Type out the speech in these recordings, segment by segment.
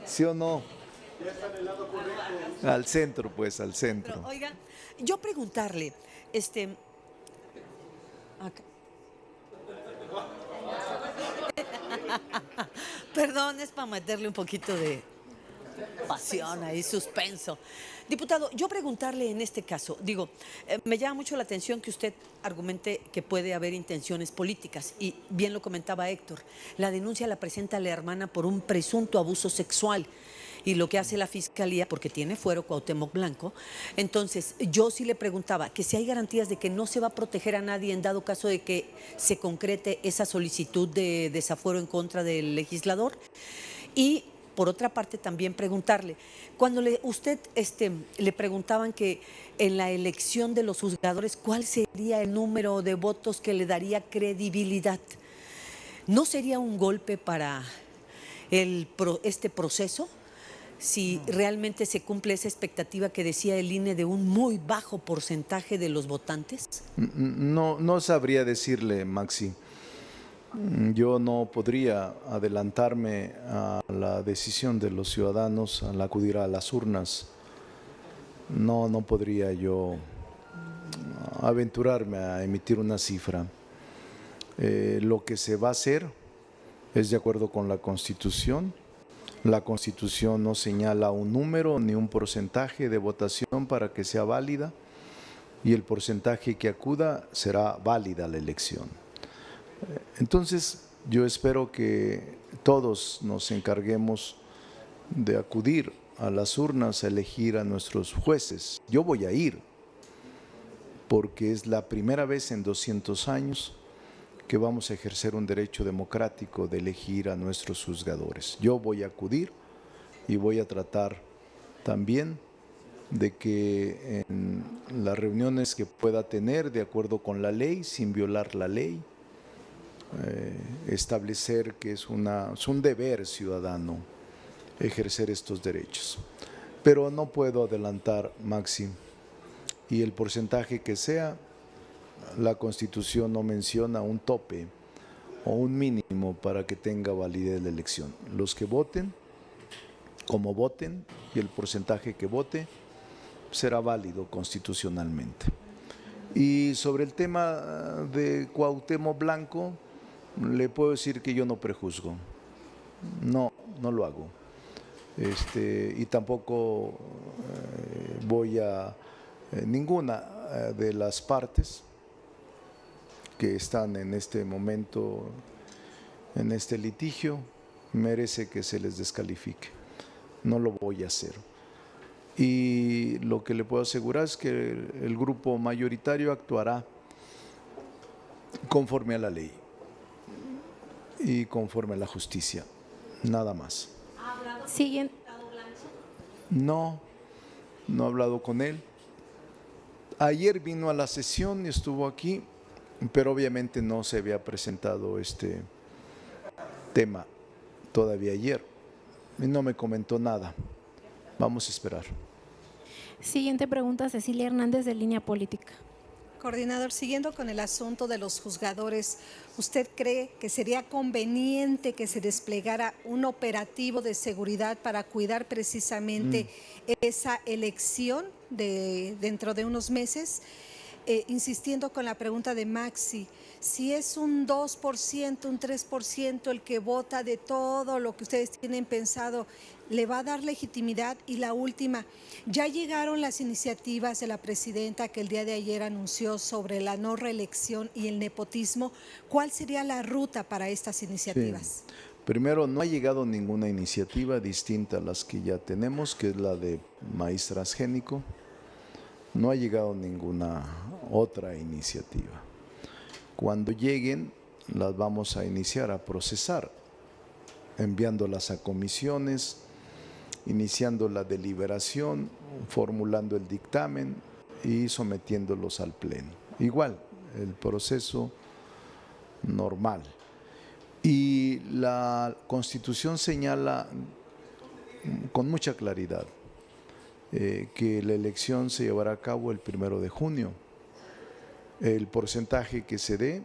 ¿Sí o no? Al centro, pues, al Pero, centro. oiga, yo preguntarle, este, acá. Perdón, es para meterle un poquito de pasión ahí, suspenso. Diputado, yo preguntarle en este caso, digo, me llama mucho la atención que usted argumente que puede haber intenciones políticas y bien lo comentaba Héctor, la denuncia la presenta la hermana por un presunto abuso sexual. Y lo que hace la fiscalía, porque tiene fuero Cuauhtémoc Blanco, entonces yo sí le preguntaba que si hay garantías de que no se va a proteger a nadie en dado caso de que se concrete esa solicitud de desafuero en contra del legislador. Y por otra parte también preguntarle, cuando usted le preguntaban que en la elección de los juzgadores, ¿cuál sería el número de votos que le daría credibilidad? ¿No sería un golpe para este proceso? Si realmente se cumple esa expectativa que decía el INE de un muy bajo porcentaje de los votantes. No, no sabría decirle, Maxi. Yo no podría adelantarme a la decisión de los ciudadanos al acudir a las urnas. No podría yo aventurarme a emitir una cifra. Lo que se va a hacer es de acuerdo con la Constitución. La Constitución no señala un número ni un porcentaje de votación para que sea válida, y el porcentaje que acuda será válida la elección. Entonces, yo espero que todos nos encarguemos de acudir a las urnas a elegir a nuestros jueces. Yo voy a ir, porque es la primera vez en 200 años que vamos a ejercer un derecho democrático de elegir a nuestros juzgadores. Yo voy a acudir y voy a tratar también de que en las reuniones que pueda tener de acuerdo con la ley, sin violar la ley, establecer que es un deber ciudadano ejercer estos derechos. Pero no puedo adelantar, Maxi, y el porcentaje que sea, la Constitución no menciona un tope o un mínimo para que tenga validez la elección. Los que voten, como voten, y el porcentaje que vote será válido constitucionalmente. Y sobre el tema de Cuauhtémoc Blanco, le puedo decir que yo no prejuzgo, no lo hago. Y tampoco voy a ninguna de las partes que están en este momento en este litigio merece que se les descalifique. No lo voy a hacer. Y lo que le puedo asegurar es que el grupo mayoritario actuará conforme a la ley y conforme a la justicia, nada más. Siguiente. No he hablado con él. Ayer vino a la sesión y estuvo aquí, pero obviamente no se había presentado este tema todavía ayer y no me comentó nada. Vamos a esperar. Siguiente pregunta, Cecilia Hernández, de Línea Política. Coordinador, siguiendo con el asunto de los juzgadores, ¿usted cree que sería conveniente que se desplegara un operativo de seguridad para cuidar precisamente esa elección dentro de unos meses? Insistiendo con la pregunta de Maxi, si es un 2%, un 3% el que vota de todo lo que ustedes tienen pensado, ¿le va a dar legitimidad? Y la última, ya llegaron las iniciativas de la presidenta que el día de ayer anunció sobre la no reelección y el nepotismo. ¿Cuál sería la ruta para estas iniciativas? Sí. Primero, no ha llegado ninguna iniciativa distinta a las que ya tenemos, que es la de maíz transgénico. No ha llegado ninguna otra iniciativa. Cuando lleguen, las vamos a iniciar a procesar, enviándolas a comisiones, iniciando la deliberación, formulando el dictamen y sometiéndolos al pleno. Igual, el proceso normal. Y la Constitución señala con mucha claridad que la elección se llevará a cabo el 1 de junio. El porcentaje que se dé,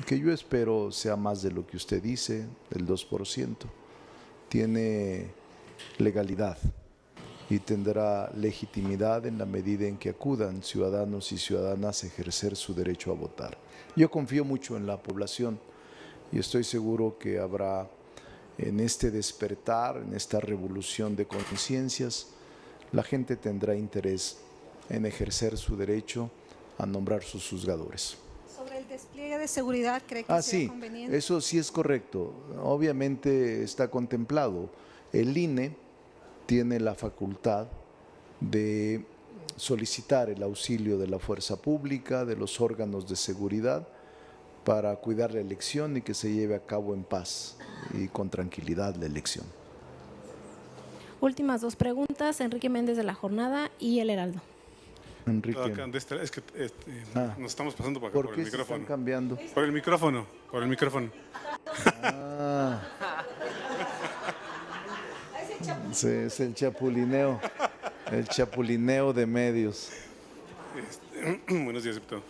que yo espero sea más de lo que usted dice, el 2%, tiene legalidad y tendrá legitimidad en la medida en que acudan ciudadanos y ciudadanas a ejercer su derecho a votar. Yo confío mucho en la población y estoy seguro que habrá en este despertar, en esta revolución de conciencias, la gente tendrá interés en ejercer su derecho a nombrar sus juzgadores. Sobre el despliegue de seguridad, ¿cree que sea Sí, conveniente? eso sí es correcto. Obviamente está contemplado. El INE tiene la facultad de solicitar el auxilio de la fuerza pública, de los órganos de seguridad, para cuidar la elección y que se lleve a cabo en paz y con tranquilidad la elección. Últimas 2 preguntas, Enrique Méndez de La Jornada y El Heraldo. Enrique, Acá, es que nos estamos pasando para acá ¿por por qué el se están micrófono. cambiando? Por el micrófono, por el micrófono. Ah, sí, es el chapulineo de medios. Buenos días, diputado.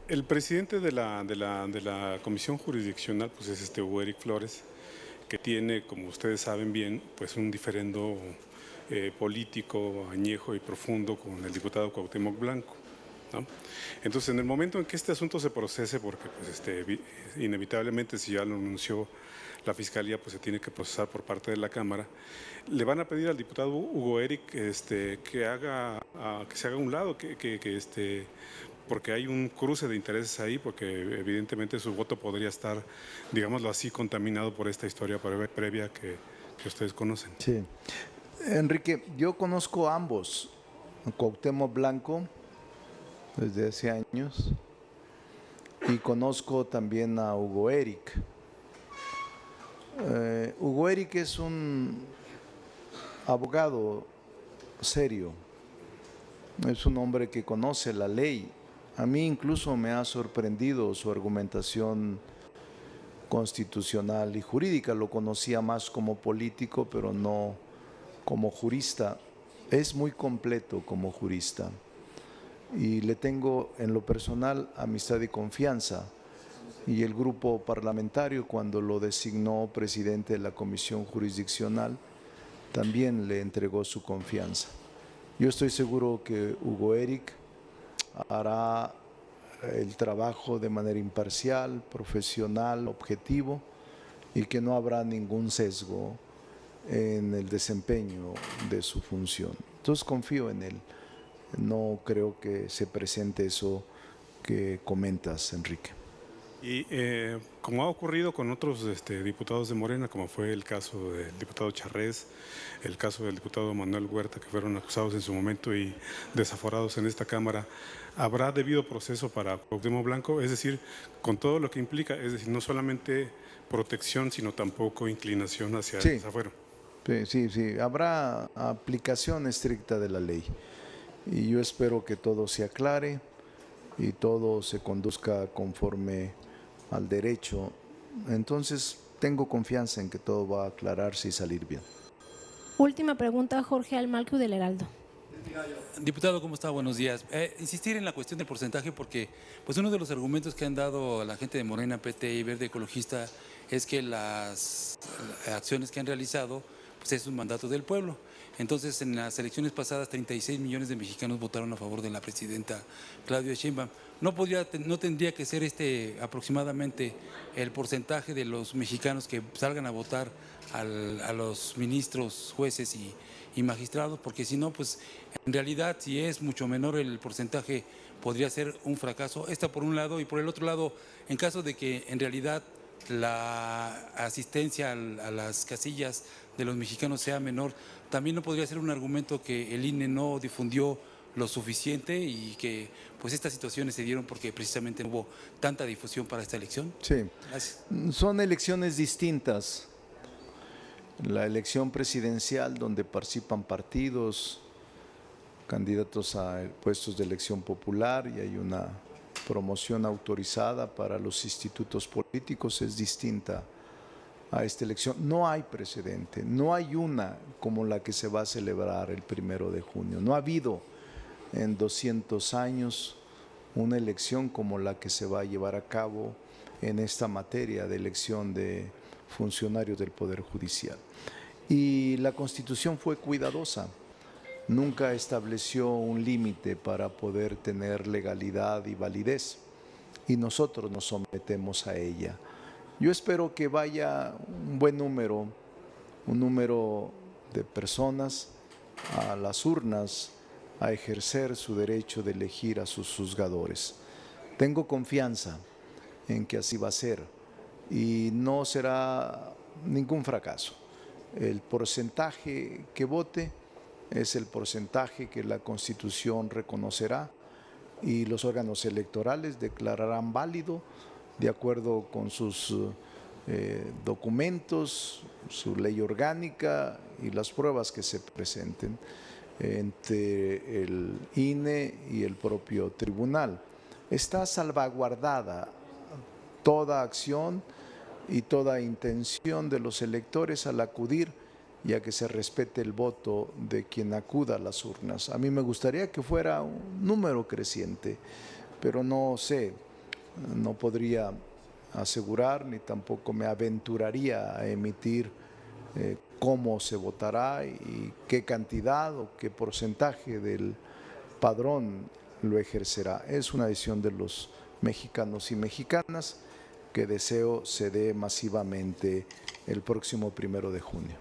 El presidente de la Comisión Jurisdiccional pues es Hugo Eric Flores, que tiene, como ustedes saben bien, pues un diferendo político añejo y profundo con el diputado Cuauhtémoc Blanco, ¿no? Entonces, en el momento en que este asunto se procese, porque pues, inevitablemente, si ya lo anunció la Fiscalía, pues se tiene que procesar por parte de la Cámara, le van a pedir al diputado Hugo Eric que se haga a un lado, porque hay un cruce de intereses ahí, porque evidentemente su voto podría estar, digámoslo así, contaminado por esta historia previa que ustedes conocen. Sí. Enrique, yo conozco a ambos, a Cuauhtémoc Blanco desde hace años y conozco también a Hugo Eric. Hugo Eric es un abogado serio, es un hombre que conoce la ley. A mí incluso me ha sorprendido su argumentación constitucional y jurídica. Lo conocía más como político, pero no como jurista. Es muy completo como jurista y le tengo en lo personal amistad y confianza. Y el grupo parlamentario, cuando lo designó presidente de la Comisión Jurisdiccional, también le entregó su confianza. Yo estoy seguro que Hugo Eric hará el trabajo de manera imparcial, profesional, objetivo y que no habrá ningún sesgo en el desempeño de su función. Entonces confío en él. No creo que se presente eso que comentas, Enrique. Y como ha ocurrido con otros diputados de Morena, como fue el caso del diputado Charrés, el caso del diputado Manuel Huerta, que fueron acusados en su momento y desaforados en esta Cámara, ¿habrá debido proceso para Cuauhtémoc Blanco? Es decir, con todo lo que implica, es decir, no solamente protección, sino tampoco inclinación hacia el desafuero. Sí, habrá aplicación estricta de la ley y yo espero que todo se aclare y todo se conduzca conforme al derecho. Entonces tengo confianza en que todo va a aclararse y salir bien. Última pregunta, Jorge Almalcu del Heraldo. Diputado, ¿cómo está? Buenos días. Insistir en la cuestión del porcentaje porque pues uno de los argumentos que han dado a la gente de Morena, PT y Verde Ecologista es que las acciones que han realizado pues es un mandato del pueblo. Entonces, en las elecciones pasadas, 36 millones de mexicanos votaron a favor de la presidenta Claudia Sheinbaum. No tendría que ser aproximadamente el porcentaje de los mexicanos que salgan a votar a los ministros, jueces y magistrados, porque si no, pues en realidad, si es mucho menor el porcentaje, podría ser un fracaso. Esta por un lado, y por el otro lado, en caso de que en realidad la asistencia a las casillas de los mexicanos sea menor, también no podría ser un argumento que el INE no difundió lo suficiente y que pues estas situaciones se dieron porque precisamente no hubo tanta difusión para esta elección. Sí. Gracias. Son elecciones distintas. La elección presidencial, donde participan partidos, candidatos a puestos de elección popular y hay una promoción autorizada para los institutos políticos, es distinta a esta elección. No hay precedente, no hay una como la que se va a celebrar el 1 de junio. No ha habido en 200 años una elección como la que se va a llevar a cabo en esta materia de elección de funcionarios del Poder Judicial. Y la Constitución fue cuidadosa. Nunca estableció un límite para poder tener legalidad y validez, y nosotros nos sometemos a ella. Yo espero que vaya un buen número, un número de personas a las urnas a ejercer su derecho de elegir a sus juzgadores. Tengo confianza en que así va a ser y no será ningún fracaso. El porcentaje que vote es el porcentaje que la Constitución reconocerá y los órganos electorales declararán válido de acuerdo con sus documentos, su ley orgánica y las pruebas que se presenten entre el INE y el propio tribunal. Está salvaguardada toda acción y toda intención de los electores al acudir y a que se respete el voto de quien acuda a las urnas. A mí me gustaría que fuera un número creciente, pero no sé, no podría asegurar ni tampoco me aventuraría a emitir cómo se votará y qué cantidad o qué porcentaje del padrón lo ejercerá. Es una decisión de los mexicanos y mexicanas que deseo se dé masivamente el próximo 1 de junio.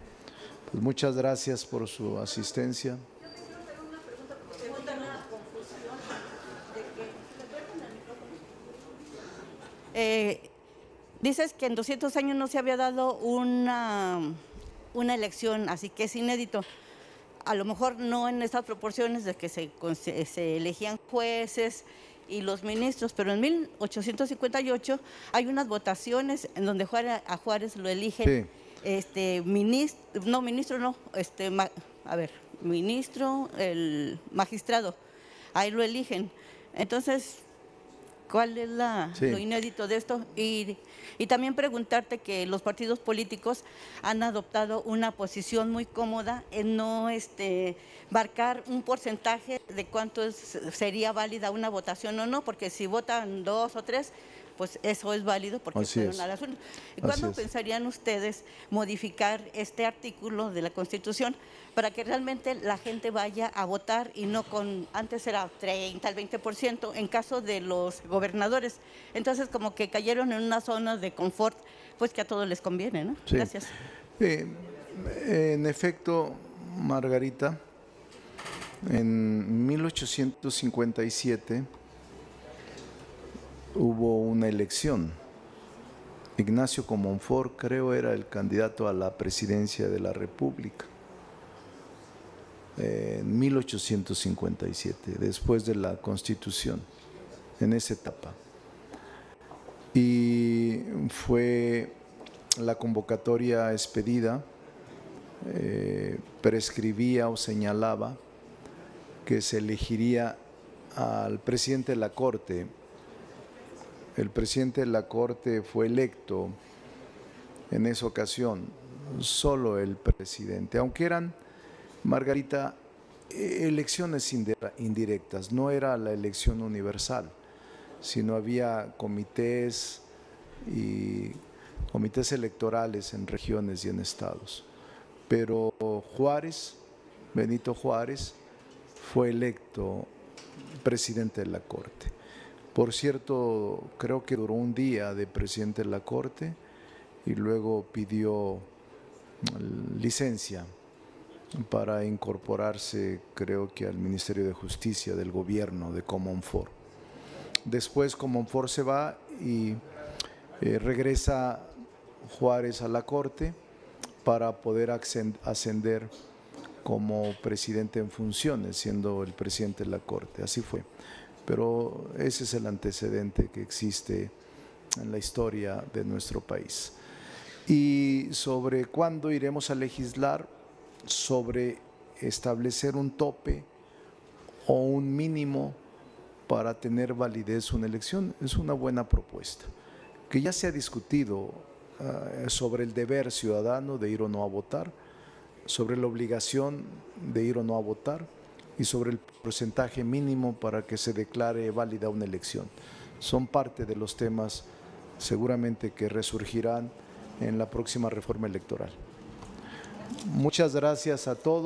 Pues muchas gracias por su asistencia. Dices que en 200 años no se había dado una elección, así que es inédito. A lo mejor no en estas proporciones de que se elegían jueces y los ministros, pero en 1858 hay unas votaciones en donde a Juárez lo eligen. Sí. Ministro, el magistrado, ahí lo eligen. Entonces, ¿cuál es lo inédito de esto? Y también preguntarte que los partidos políticos han adoptado una posición muy cómoda en no marcar un porcentaje de cuánto sería válida una votación o no, porque si votan 2 o 3, pues eso es válido porque fueron a las urnas. ¿Cuándo pensarían ustedes modificar este artículo de la Constitución para que realmente la gente vaya a votar y no antes era 30 al 20% en caso de los gobernadores? Entonces como que cayeron en una zona de confort, pues que a todos les conviene, ¿no? Sí. Gracias. En efecto, Margarita, en 1857 hubo una elección. Ignacio Comonfort, creo, era el candidato a la presidencia de la República. En 1857, después de la Constitución, en esa etapa. Y fue la convocatoria expedida, prescribía o señalaba que se elegiría al presidente de la Corte. El presidente de la Corte fue electo en esa ocasión, solo el presidente, aunque eran, Margarita, elecciones indirectas, no era la elección universal, sino había comités y comités electorales en regiones y en estados. Pero Juárez, Benito Juárez, fue electo presidente de la Corte. Por cierto, creo que duró un día de presidente de la Corte y luego pidió licencia para incorporarse, creo que al Ministerio de Justicia del gobierno de Comonfort. Después Comonfort se va y regresa Juárez a la Corte para poder ascender como presidente en funciones, siendo el presidente de la Corte. Así fue. Pero ese es el antecedente que existe en la historia de nuestro país. Y sobre cuándo iremos a legislar, sobre establecer un tope o un mínimo para tener validez una elección, es una buena propuesta. Que ya se ha discutido sobre el deber ciudadano de ir o no a votar, sobre la obligación de ir o no a votar, y sobre el porcentaje mínimo para que se declare válida una elección. Son parte de los temas seguramente que resurgirán en la próxima reforma electoral. Muchas gracias a todos.